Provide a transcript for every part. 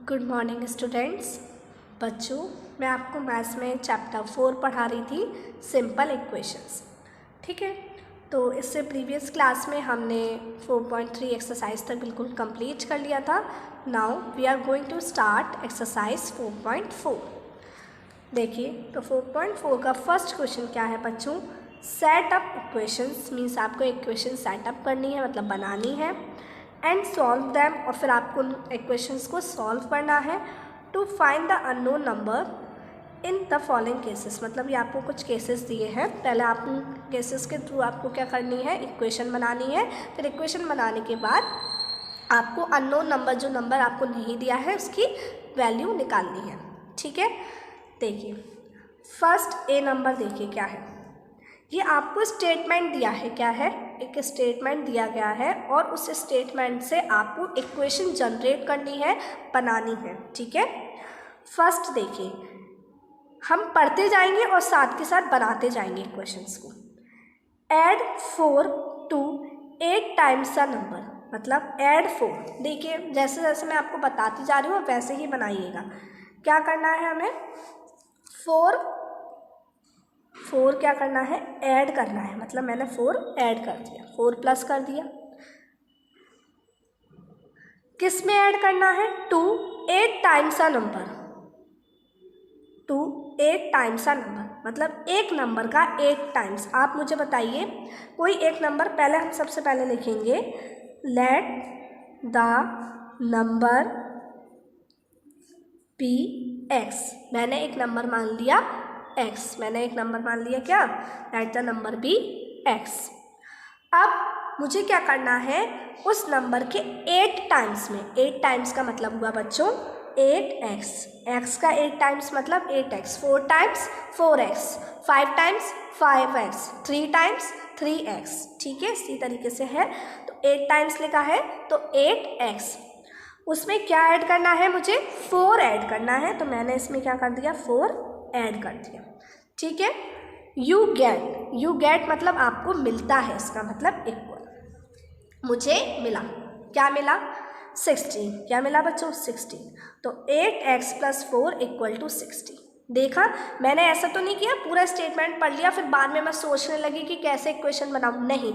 Good morning students. बच्चों, मैं आपको मैथ्स में चैप्टर 4 पढ़ा रही थी, सिंपल इक्वेशंस। ठीक है, तो इससे प्रीवियस क्लास में हमने 4.3 एक्सरसाइज तक बिल्कुल कंप्लीट कर लिया था। Now we are going to start exercise 4.4। देखिए, तो 4.4 का फर्स्ट क्वेश्चन क्या है बच्चों? सेट अप इक्वेशंस, मीन्स आपको इक्वेशन सेटअप करनी है, मतलब बनानी है, एंड सॉल्व दैम, और फिर आपको इक्वेशंस को सॉल्व करना है to find the unknown number in the following cases. मतलब ये आपको कुछ केसेस दिए हैं, पहले आप केसेस के थ्रू आपको क्या करनी है, इक्वेशन बनानी है। फिर इक्वेशन बनाने के बाद आपको अननोन नंबर, जो नंबर आपको नहीं दिया है, उसकी वैल्यू निकालनी है। ठीक है, देखिए फर्स्ट ए नंबर देखिए क्या है। ये आपको स्टेटमेंट दिया है, क्या है, एक स्टेटमेंट दिया गया है, और उस स्टेटमेंट से आपको इक्वेशन जनरेट करनी है, बनानी है। ठीक है, फर्स्ट देखिए, हम पढ़ते जाएंगे और साथ के साथ बनाते जाएंगे इक्वेशंस को। Add 4 to 8 times a number, मतलब ऐड 4। देखिए जैसे जैसे मैं आपको बताती जा रही हूँ वैसे ही बनाइएगा। क्या करना है हमें, 4 क्या करना है, ऐड करना है। मतलब मैंने 4 ऐड कर दिया, 4 प्लस कर दिया। किस में ऐड करना है? To 8 times a number, to 8 times a number, मतलब एक नंबर का 8 टाइम्स। आप मुझे बताइए कोई एक नंबर, पहले हम सबसे पहले लिखेंगे let the number be x. मैंने एक नंबर मान लिया एक्स, मैंने एक नंबर मान लिया क्या, let the number be x. अब मुझे क्या करना है, उस नंबर के 8 टाइम्स में, 8 टाइम्स का मतलब हुआ बच्चों 8x, x का 8 टाइम्स मतलब 8x, 4 times 4x, 5 times 5x, 3 times 3x। ठीक है, इसी तरीके से है। तो 8 टाइम्स लिखा है तो 8x, उसमें क्या ऐड करना है, मुझे 4 ऐड करना है, तो मैंने इसमें क्या कर दिया, 4 ऐड कर दिया। ठीक है, यू गेट मतलब आपको मिलता है, इसका मतलब इक्वल। मुझे मिला, क्या मिला, 16। क्या मिला बच्चों, 16। तो 8x + 4 = 60। देखा, मैंने ऐसा तो नहीं किया पूरा स्टेटमेंट पढ़ लिया फिर बाद में मैं सोचने लगी कि कैसे इक्वेशन बनाऊं। नहीं,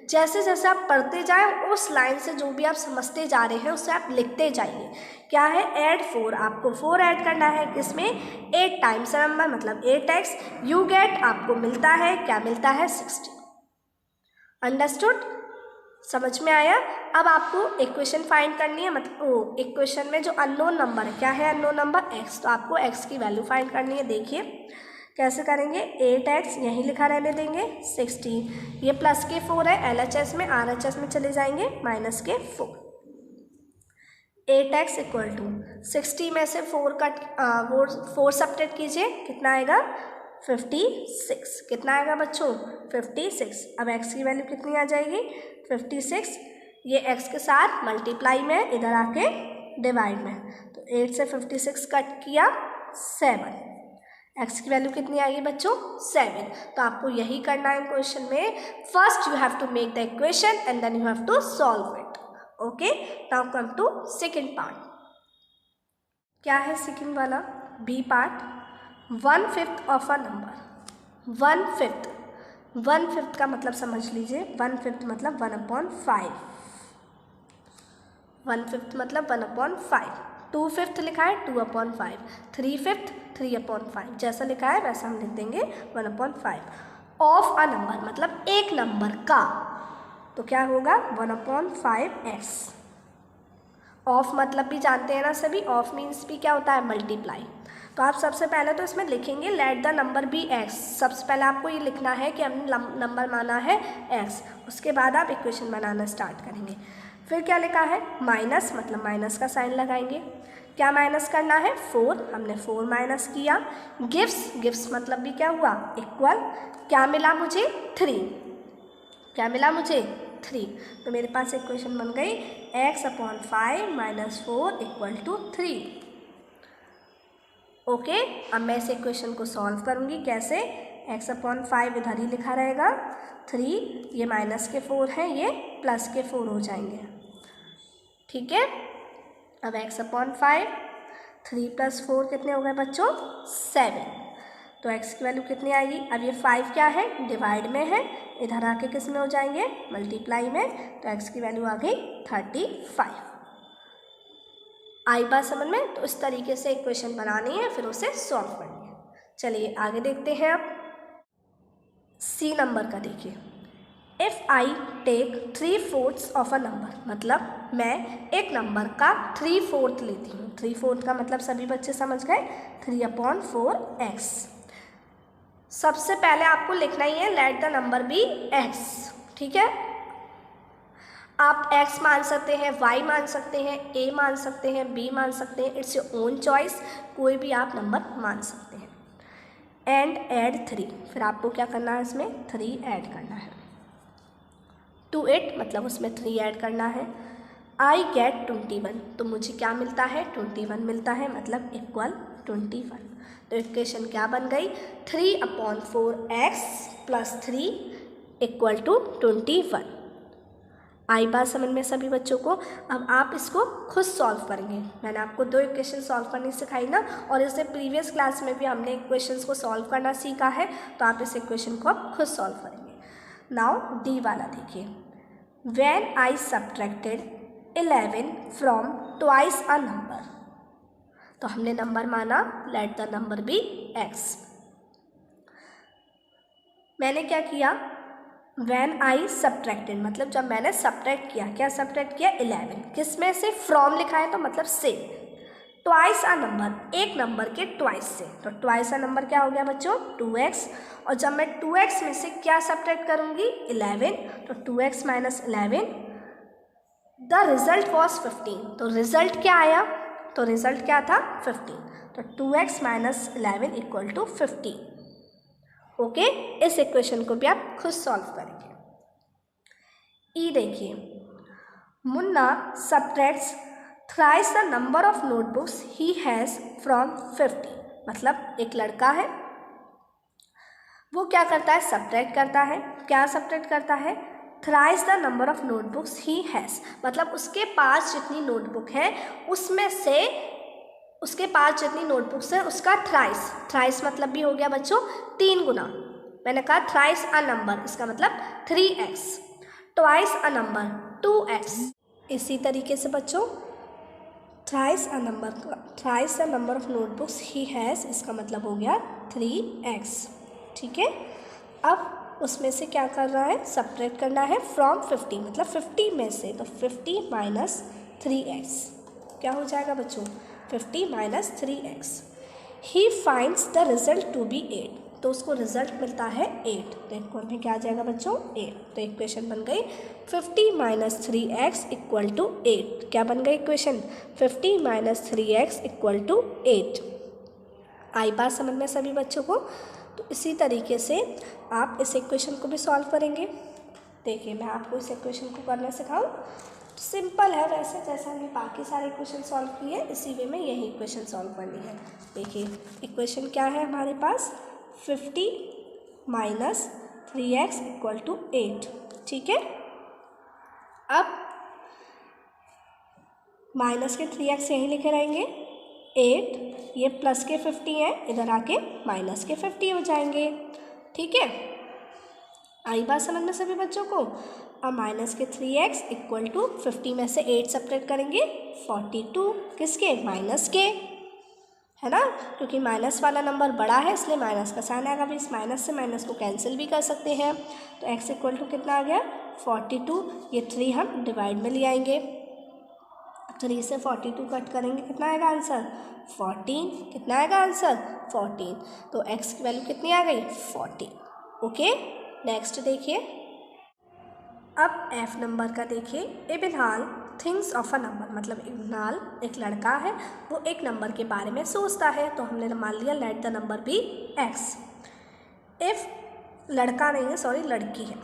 जैसे जैसे आप पढ़ते जाएं उस लाइन से जो भी आप समझते जा रहे हैं उससे आप लिखते जाइए। क्या है, ऐड 4, आपको 4 ऐड करना है, किसमें, 8 टाइम्स नंबर मतलब 8x। यू गेट, आपको मिलता है, क्या मिलता है, 60। अंडरस्टूड, समझ में आया? अब आपको इक्वेशन फाइंड करनी है, मतलब इक्वेशन में जो अननोन नंबर है, क्या है अननोन नंबर, x। तो आपको x की वैल्यू फाइंड करनी है। देखिए कैसे करेंगे, 8x यहीं लिखा रहने देंगे, 16 ये प्लस के 4 है, LHS में RHS में चले जाएंगे, माइनस के 4। 8x = 60 में से 4 कट, 4 सब्ट्रैक्ट कीजिए, कितना आएगा, 56। कितना आएगा बच्चों, 56। अब x की वैल्यू कितनी आ जाएगी, 56। ये x के साथ मल्टीप्लाई में, इधर आके डिवाइड में, तो 8 से 56 कट किया, 7। x की वैल्यू कितनी आएगी बच्चों, 7। तो आपको यही करना है क्वेश्चन में। First you have to make the equation and then you have to solve it. Okay, now come to second part. क्या है सेकेंड वाला, B part, 1/5 of a number. 1/5, 1/5 का मतलब समझ लीजिए, 1/5 मतलब 1/5, 1/5 मतलब 1/5। 2/5 लिखा है 2/5, 3/5 3/5, जैसा लिखा है वैसा हम लिख देंगे 1/5। ऑफ अ नंबर मतलब एक नंबर का, तो क्या होगा 1/5x। ऑफ मतलब भी जानते हैं ना सभी, ऑफ मीन्स भी क्या होता है, मल्टीप्लाई। तो आप सबसे पहले तो इसमें लिखेंगे let the number be x। सबसे पहले आपको ये लिखना है कि हमने नंबर माना है x, उसके बाद आप इक्वेशन बनाना स्टार्ट करेंगे। फिर क्या लिखा है, माइनस मतलब माइनस का साइन लगाएंगे। क्या माइनस करना है, 4, हमने 4 माइनस किया। गिव्स मतलब भी क्या हुआ, इक्वल। क्या मिला मुझे, 3। क्या मिला मुझे, 3। तो मेरे पास इक्वेशन बन गई x/5 - 4 = 3। ओके, अब मैं इस इक्वेशन को सॉल्व करूँगी। कैसे, x/5 इधर ही लिखा रहेगा, 3 ये माइनस के 4 हैं, ये प्लस के 4 हो जाएंगे। ठीक है, अब x/5 3 + 4 कितने हो गए बच्चों? 7। तो x की वैल्यू कितनी आएगी? अब ये 5 क्या है? डिवाइड में है, इधर आके किस में हो जाएंगे? मल्टीप्लाई में। तो x की वैल्यू आ गई 35। आई बात समझ में? तो इस तरीके से इक्वेशन बनानी है, फिर उसे सॉल्व करनी है। चलिए आगे देखते हैं। अब सी नंबर का देखिए। If I take 3/4 of a number, मतलब मैं एक नंबर का 3/4 लेती हूँ। 3/4 का मतलब सभी बच्चे समझ गए? 3/4x। सबसे पहले आपको लिखना ही है let the number be x, ठीक है। आप x मान सकते हैं, y मान सकते हैं, a मान सकते हैं, b मान सकते हैं, इट्स योर ओन चॉइस, कोई भी आप नंबर मान सकते हैं। एंड ऐड 3, फिर आपको क्या करना है? इसमें 3 ऐड करना है टू इट, मतलब उसमें 3 ऐड करना है। आई गेट 21, तो मुझे क्या मिलता है? 21 मिलता है, मतलब इक्वल 21। तो इक्वेशन क्या बन गई? 3/4x + 3 = 21। आई बात समझ में सभी बच्चों को? अब आप इसको खुद सॉल्व करेंगे। मैंने आपको 2 इक्वेशन सॉल्व करनी सिखाई ना, और इससे प्रीवियस क्लास में भी हमने इक्वेशंस को सॉल्व करना सीखा है, तो आप इस इक्वेशन को अब खुद सॉल्व करेंगे। नाउ डी वाला देखिए। When I subtracted 11 from twice a number, तो हमने नंबर माना let the number be x। मैंने क्या किया? व्हेन आई सब्ट्रैक्टेड, मतलब जब मैंने सब्ट्रैक्ट किया। क्या सब्ट्रैक्ट किया? 11 किस में से? फ्रॉम लिखा है तो मतलब से। ट्वाइस अ नंबर, एक नंबर के ट्वाइस से, तो ट्वाइस अ नंबर क्या हो गया बच्चों? 2x। और जब मैं 2x में से क्या सब्ट्रैक्ट करूँगी? 11, तो 2x - 11, द रिजल्ट वॉज 15। तो रिजल्ट क्या आया? तो रिजल्ट क्या था? 15। तो 2x - 11 = 15। ओके, इस इक्वेशन को भी आप खुद सॉल्व करेंगे। ई देखिए। Munna subtracts thrice the number of notebooks he has from 50, मतलब एक लड़का है, वो क्या करता है? सब्ट्रैक्ट करता है। क्या सब्ट्रैक्ट करता है? Thrice the number of notebooks he has, मतलब उसके पास जितनी नोटबुक है उसमें से, उसके पास जितनी नोटबुक्स है उसका थ्राइस। थ्राइस मतलब भी हो गया बच्चों 3 गुना। मैंने कहा थ्राइस अ नंबर, इसका मतलब 3x। Twice a number 2x। इसी तरीके से बच्चों thrice a number of notebooks he has, इसका मतलब हो गया 3x, ठीक है। अब उसमें से क्या कर रहा है? सब्ट्रैक्ट करना है फ्रॉम 50, मतलब 50 में से, तो 50 - 3x क्या हो जाएगा बच्चों? 50 - 3x। He finds the result to be 8, तो उसको रिजल्ट मिलता है 8, तो इक्वल में क्या आ जाएगा बच्चों? 8। तो इक्वेशन बन गई 50 - 3x = 8। क्या बन गई इक्वेशन? 50 - 3x = 8। आई बात समझ में सभी बच्चों को? तो इसी तरीके से आप इस इक्वेशन को भी सॉल्व करेंगे। देखिए मैं आपको इस इक्वेशन को करना सिखाऊं, सिंपल है वैसे, जैसा हमने बाकी सारे इक्वेशन सॉल्व किए इसी वे में यही इक्वेशन सॉल्व करनी है। देखिए इक्वेशन क्या है हमारे पास? 50 - 3x = 8, ठीक है। अब माइनस के 3x यहीं लिखे रहेंगे, 8, ये प्लस के 50 है, इधर आके माइनस के 50 हो जाएंगे, ठीक है। आई बात समझ में सभी बच्चों को? अब माइनस के 3x = 50 में से 8 सब्ट्रैक्ट करेंगे 42, किसके? माइनस के, है ना, क्योंकि माइनस वाला नंबर बड़ा है इसलिए माइनस का साइन आएगा। भी इस माइनस से माइनस को कैंसिल भी कर सकते हैं। तो x = कितना आ गया? 42। ये 3 हम डिवाइड में ले आएंगे, 3 से 42 कट करेंगे, कितना आएगा आंसर? 14। कितना आएगा आंसर? 14। तो x की वैल्यू कितनी आ गई? 14। ओके, नेक्स्ट देखिए। अब f नंबर का देखिए। इब्नाल थिंग्स ऑफ अ नंबर, मतलब इब्नाल एक लड़का है, वो एक नंबर के बारे में सोचता है, तो हमने मान लिया let the number be x। If लड़का नहीं है, सॉरी लड़की है।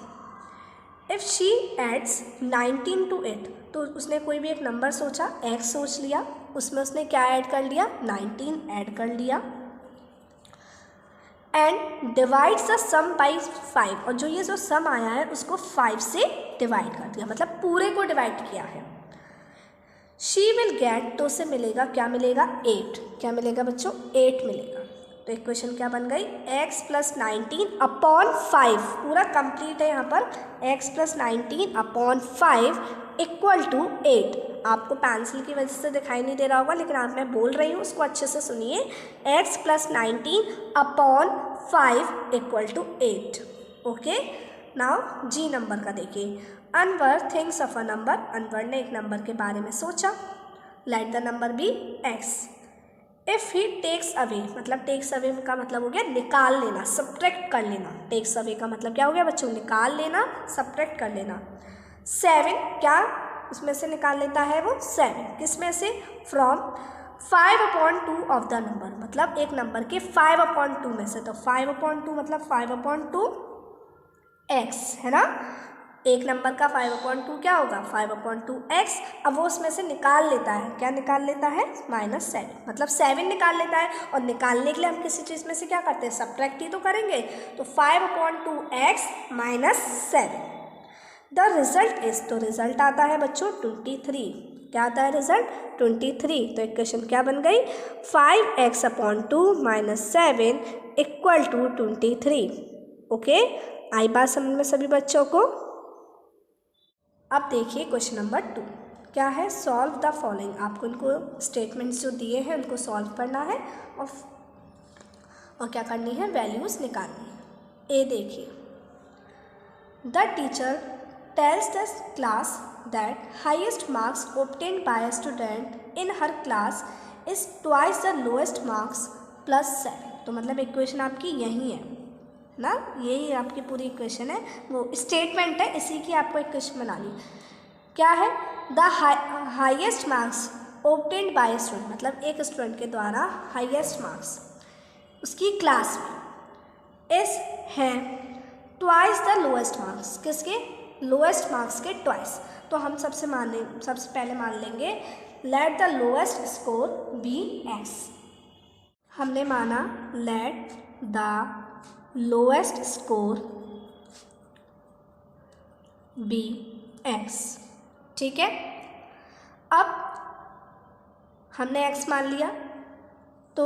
If she adds 19 to it, तो उसने कोई भी एक नंबर सोचा, x सोच लिया, उसमें उसने क्या ऐड कर लिया? 19 ऐड कर लिया। And divides the sum by 5, और जो ये जो सम आया है उसको 5 से डिवाइड कर दिया, मतलब पूरे को डिवाइड किया है। शी विल गेट, तो उसे मिलेगा क्या मिलेगा 8, क्या मिलेगा बच्चों 8 मिलेगा। तो इक्वेशन क्या बन गई x + 19 अपॉन 5, पूरा कंप्लीट है यहाँ पर, x + 19 अपॉन 5 इक्वल टू 8। आपको पेंसिल की वजह से दिखाई नहीं दे रहा होगा, लेकिन आप मैं बोल रही हूँ उसको अच्छे से सुनिए, x + 19 upon 5 equal to 8। Okay, now G number का देखिए, Anwar thinks of a number, Anwar ने एक नंबर के बारे में सोचा, let the number be x। If he takes away, मतलब टेक्स अवे का मतलब हो गया निकाल लेना, सब्ट्रैक्ट कर लेना। टेक्स अवे का मतलब क्या हो गया बच्चों, निकाल लेना, सब्ट्रैक्ट कर लेना। 7 क्या उसमें से निकाल लेता है वो 7, किस में से, फ्रॉम 5/2 ऑफ द नंबर, मतलब एक नंबर के 5/2 में से। तो 5/2 मतलब 5/2 x है ना, एक नंबर का 5/2 क्या होगा 5/2 x। अब वो उसमें से निकाल लेता है, क्या निकाल लेता है -7, मतलब 7 निकाल लेता है। और निकालने के लिए हम किसी चीज़ में से क्या करते हैं, सब्ट्रैक्ट ही तो करेंगे। तो 5/2 x -7, द रिजल्ट इज, तो रिजल्ट आता है बच्चों 23, क्या आता है रिजल्ट 23। तो इक्वेशन क्या बन गई 5x/2 -7 इक्वल टू 23। ओके, आई बात समझ में सभी बच्चों को। अब देखिए क्वेश्चन नंबर 2 क्या है, सॉल्व द फॉलोइंग। आपको इनको स्टेटमेंट्स जो दिए हैं उनको सॉल्व करना है और क्या करनी है, वैल्यूज़ निकालनी है। ए देखिए, the teacher tells the class that highest marks obtained by a student in her class is twice the lowest marks +7। तो मतलब इक्वेशन आपकी यही है ना, यही आपकी पूरी इक्वेशन है, वो स्टेटमेंट है, इसी की आपको इक्वेशन बनानी। क्या है, the highest marks obtained by a student, मतलब एक स्टूडेंट के द्वारा हाईएस्ट मार्क्स उसकी क्लास में इस है ट्वाइस द लोएस्ट मार्क्स, किसके लोएस्ट मार्क्स के ट्वाइस। तो हम सबसे पहले मान लेंगे let the lowest score be x। हमने माना let the lowest score be x, ठीक है। अब हमने x मान लिया, तो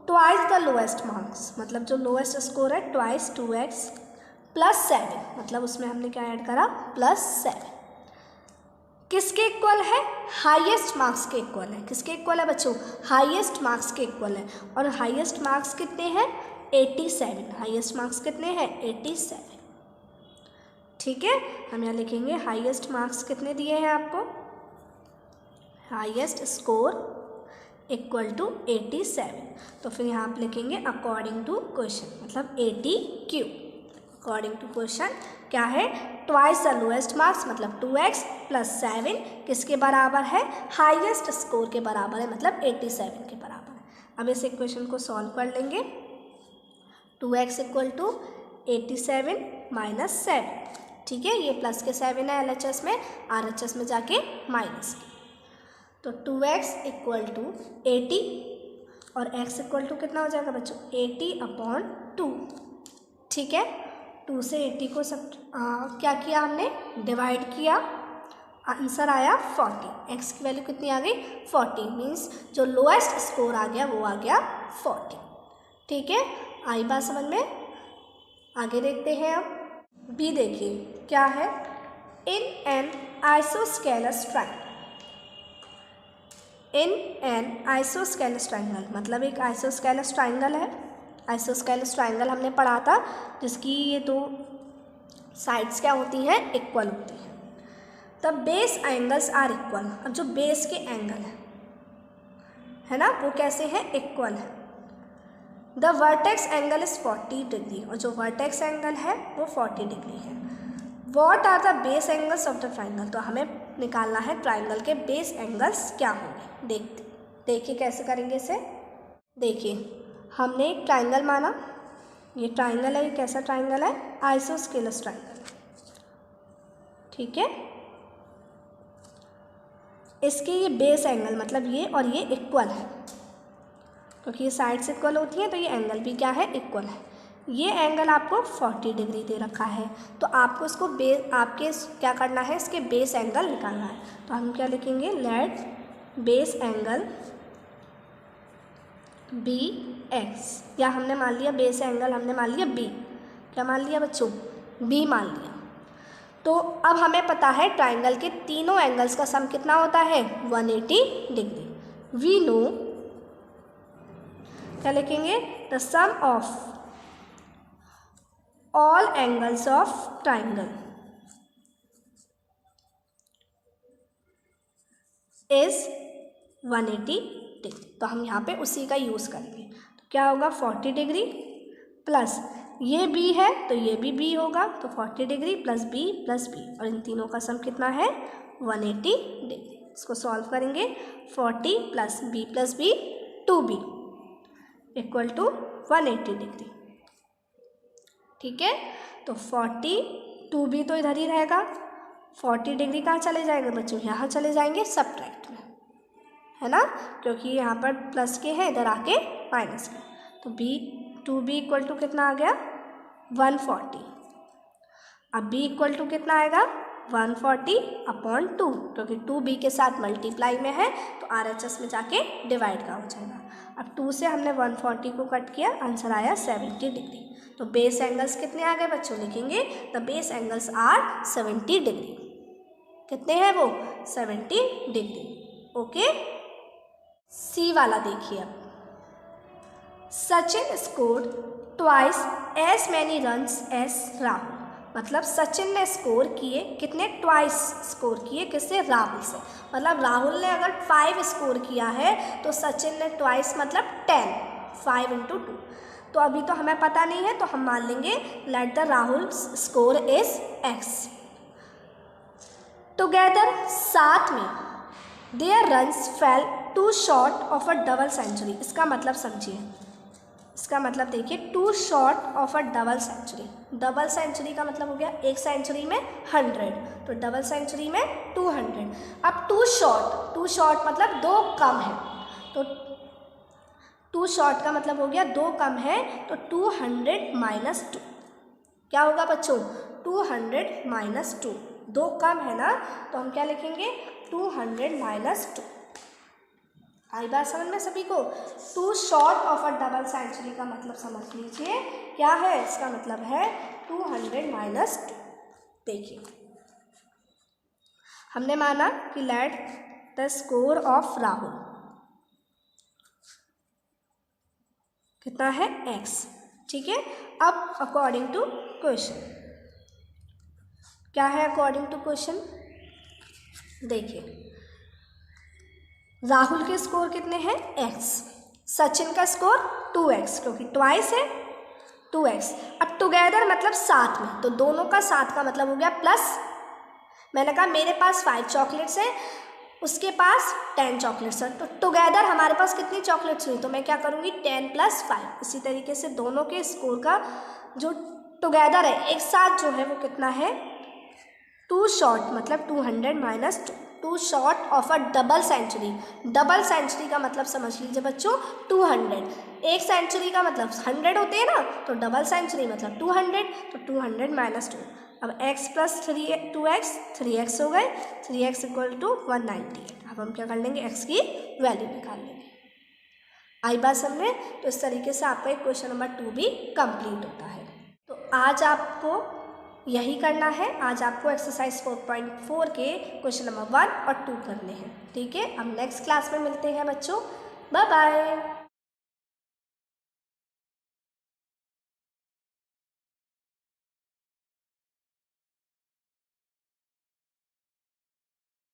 ट्वाइस द लोएस्ट मार्क्स, मतलब जो लोएस्ट स्कोर है ट्वाइस 2x +7, मतलब उसमें हमने क्या ऐड करा +7, किसके इक्वल है, हाईएस्ट मार्क्स के इक्वल है। किसके इक्वल है बच्चों, हाईएस्ट मार्क्स के इक्वल है। और हाईएस्ट मार्क्स कितने हैं 87, हाईएस्ट मार्क्स कितने हैं 87, ठीक है। हम यहाँ लिखेंगे हाईएस्ट मार्क्स कितने दिए हैं आपको, हाईएस्ट स्कोर इक्वल टू 87। तो फिर यहाँ आप लिखेंगे अकॉर्डिंग टू क्वेश्चन, मतलब 80Q। अकॉर्डिंग टू क्वेश्चन क्या है, ट्वाइस द लोएस्ट मार्क्स मतलब 2x +7 किसके बराबर है, हाईएस्ट स्कोर के बराबर है, मतलब 87 के बराबर है। अब इस इक्वेशन को सॉल्व कर लेंगे, 2x = 87 - 7, ठीक है। ये प्लस के 7 है LHS में, RHS में जाके माइनस के। तो 2x = 80 और x = कितना हो जाएगा बच्चों 80/2, ठीक है। 2 से 80 को सब क्या किया हमने, डिवाइड किया, आंसर आया 40। x की वैल्यू कितनी आ गई 40, मीन्स जो लोएस्ट स्कोर आ गया वो आ गया 40, ठीक है। आई बात समझ में। आगे देखते हैं अब बी देखिए क्या है, in an isosceles triangle, in an isosceles triangle मतलब एक आइसोस्केलस ट्रायंगल है। आइसोस्केलस ट्रायंगल हमने पढ़ा था जिसकी ये दो साइड्स क्या होती हैं, इक्वल होती हैं। The base angles are equal, अब जो बेस के एंगल है ना वो कैसे हैं, इक्वल है। The vertex angle is 40 degree, और जो वर्टेक्स एंगल है वो 40 डिग्री है। What are the base angles of the triangle, तो हमें निकालना है ट्राइंगल के बेस एंगल्स क्या होंगे। देखिए कैसे करेंगे इसे। देखिए हमने एक ट्राइंगल माना, ये ट्राइंगल है, ये कैसा ट्राइंगल है, आइसोस्केलस ट्राइंगल, ठीक है। इसके ये बेस एंगल मतलब ये और ये इक्वल है, क्योंकि ये साइड्स इक्वल होती हैं तो ये एंगल भी क्या है, इक्वल है। ये एंगल आपको 40 डिग्री दे रखा है, तो आपको इसको क्या करना है, इसके बेस एंगल निकालना है। तो हम क्या लिखेंगे, let base angle be x, या हमने मान लिया बेस एंगल हमने मान लिया बी, क्या मान लिया बच्चों, बी मान लिया। तो अब हमें पता है ट्राइंगल के तीनों एंगल्स का सम कितना होता है 180 डिग्री। वी नो, क्या लिखेंगे, the sum of all angles of triangle is 180 degree. तो हम यहाँ पे उसी का यूज़ करेंगे। तो क्या होगा 40 डिग्री प्लस ये बी है तो ये भी बी होगा, तो 40 डिग्री प्लस बी, और इन तीनों का सम कितना है 180 डिग्री। इसको सॉल्व करेंगे, 40 plus b 2b equal to 180 degree. ठीक है, तो 40 2b तो इधर ही रहेगा, 40 डिग्री कहाँ चले जाएंगे बच्चों, यहाँ चले जाएंगे सब्ट्रैक्ट में, है ना, क्योंकि यहाँ पर प्लस के हैं, इधर आके माइनस के। तो b 2b इक्वल टू कितना आ गया 140। अब b इक्वल टू कितना आएगा 140/2, क्योंकि 2b के साथ मल्टीप्लाई में है तो RHS में जाके डिवाइड का हो जाएगा। अब 2 से हमने 140 को कट किया, आंसर आया 70 डिग्री। तो बेस एंगल्स कितने आ गए बच्चों, लिखेंगे the base angles are 70 degree. कितने हैं वो 70 डिग्री। ओके, सी वाला देखिए। अब Sachin scored twice as many runs as Rahul, मतलब सचिन ने स्कोर किए कितने, ट्वाइस स्कोर किए, किससे, राहुल से। मतलब राहुल ने अगर 5 स्कोर किया है तो सचिन ने ट्वाइस मतलब 10, 5 × 2। तो अभी तो हमें पता नहीं है, तो हम मान लेंगे let the Rahul score is x. Together, साथ में, their runs fell two short of a double century. इसका मतलब समझिए, इसका मतलब देखिए, two short of a double century. Double century का मतलब हो गया एक सेंचुरी में 100, तो डबल सेंचुरी में 200। अब टू शॉर्ट मतलब 2 कम है, तो टू शॉर्ट का मतलब हो गया 2 कम है, तो 200 - 2 क्या होगा बच्चों, 200 - 2, 2 कम है ना, तो हम क्या लिखेंगे 200 - 2। आई बात समझ में सभी को। Two short of a double century का मतलब समझ लीजिए क्या है, इसका मतलब है 200 - 2। देखिए, हमने माना कि let the score of Rahul कितना है x। ठीक है, अब अकॉर्डिंग टू क्वेश्चन क्या है, अकॉर्डिंग टू क्वेश्चन देखिए, राहुल के स्कोर कितने हैं x, सचिन का स्कोर 2x, क्योंकि ट्वाइस है 2x। अब टुगेदर मतलब साथ में, तो दोनों का साथ का मतलब हो गया प्लस। मैंने कहा मेरे पास 5 चॉकलेट्स हैं, उसके पास 10 चॉकलेट्स हैं, तो टुगेदर हमारे पास कितनी चॉकलेट्स हुई, तो मैं क्या करूँगी 10 + 5। इसी तरीके से दोनों के स्कोर का जो टुगेदर है एक साथ जो है वो कितना है, टू शॉर्ट मतलब 200 - 2, two short of a double century. Double century का मतलब समझ लीजिए बच्चों 200, एक सेंचुरी का मतलब 100 होते हैं ना, तो डबल सेंचुरी मतलब 200, तो 200 - 2। अब x + 2x 3x हो गए, 3x = 198। अब हम क्या कर लेंगे, x की वैल्यू निकाल लेंगे। आई बात समझ, तो इस तरीके से आपका एक क्वेश्चन नंबर 2 भी कंप्लीट होता है। तो आज आपको यही करना है, आज आपको एक्सरसाइज 4.4 के क्वेश्चन नंबर 1 और 2 करने हैं। ठीक है, अब नेक्स्ट क्लास में मिलते हैं बच्चों, बाय बाय।